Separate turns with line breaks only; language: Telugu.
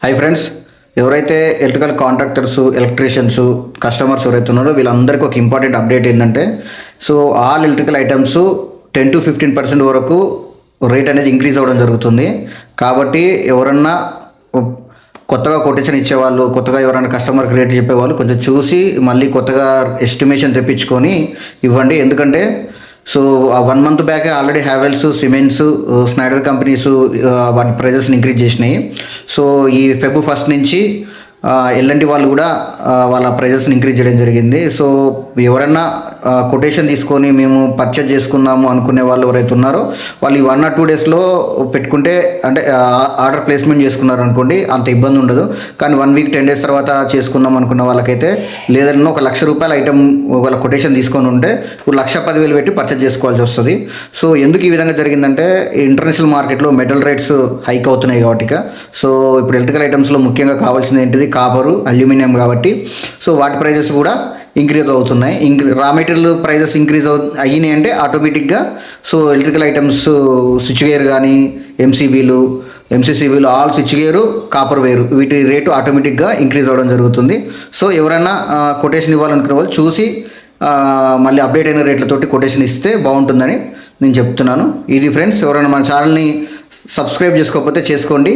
హాయ్ ఫ్రెండ్స్, ఎవరైతే ఎలక్ట్రికల్ కాంట్రాక్టర్స్, ఎలక్ట్రీషియన్స్, కస్టమర్స్ ఎవరైతే ఉన్నారో వీళ్ళందరికీ ఒక ఇంపార్టెంట్ అప్డేట్ ఏంటంటే, so all electrical items 10 to 15% వరకు రేట్ అనేది ఇంక్రీజ్ అవ్వడం జరుగుతుంది. కాబట్టి ఎవరన్నా కొత్తగా కొటేషన్ ఇచ్చేవాళ్ళు, కొత్తగా ఎవరైనా కస్టమర్కి రేట్ చెప్పేవాళ్ళు కొంచెం చూసి మళ్ళీ కొత్తగా ఎస్టిమేషన్ తెప్పించుకొని ఇవ్వండి. ఎందుకంటే సో ఆ 1 month బ్యాకే already Havells, cements, Schneider companies వాటి ప్రైజెస్ని ఇంక్రీజ్ చేసినాయి. సో ఈ Feb 1 నుంచి ఎల్ఎన్టీ వాళ్ళు కూడా వాళ్ళ ప్రైజెస్ని ఇంక్రీజ్ చేయడం జరిగింది. సో ఎవరన్నా కొటేషన్ తీసుకొని మేము పర్చేజ్ చేసుకున్నాము అనుకునే వాళ్ళు ఎవరైతే ఉన్నారో వాళ్ళు ఈ 1 or 2 daysలో పెట్టుకుంటే, అంటే ఆర్డర్ ప్లేస్మెంట్ చేసుకున్నారు అనుకోండి, అంత ఇబ్బంది ఉండదు. కానీ 1 week 10 days తర్వాత చేసుకుందాం అనుకున్న వాళ్ళకైతే లేదన్నా ఒక ₹1,00,000 ఐటమ్ వాళ్ళ కొటేషన్ తీసుకొని ఉంటే ఇప్పుడు 1,10,000 పెట్టి పర్చేజ్ చేసుకోవాల్సి వస్తుంది. సో ఎందుకు ఈ విధంగా జరిగిందంటే ఇంటర్నేషనల్ మార్కెట్లో మెటల్ రేట్స్ హైక్ అవుతున్నాయి కాబట్టి. సో ఇప్పుడు ఎలక్ట్రికల్ ఐటమ్స్లో ముఖ్యంగా కావాల్సింది ఏంటిది, కాపరు, అల్యూమినియం. కాబట్టి సో వాటి ప్రైజెస్ కూడా ఇంక్రీజ్ అవుతున్నాయి. రా మెటీరియల్ ప్రైజెస్ ఇంక్రీజ్ అయినాయి అంటే ఆటోమేటిక్గా so electrical items switch gear కానీ, ఎంసీసీబీలు, ఆల్ స్విచ్ గేరు, కాపర్ వేరు, వీటి రేటు ఆటోమేటిక్గా ఇంక్రీజ్ అవ్వడం జరుగుతుంది. సో ఎవరైనా కొటేషన్ ఇవ్వాలనుకునే వాళ్ళు చూసి మళ్ళీ అప్డేట్ అయిన రేట్లతోటి కొటేషన్ ఇస్తే బాగుంటుందని నేను చెప్తున్నాను. ఇది ఫ్రెండ్స్, ఎవరైనా మన ఛానల్ని సబ్స్క్రైబ్ చేసుకోకపోతే చేసుకోండి.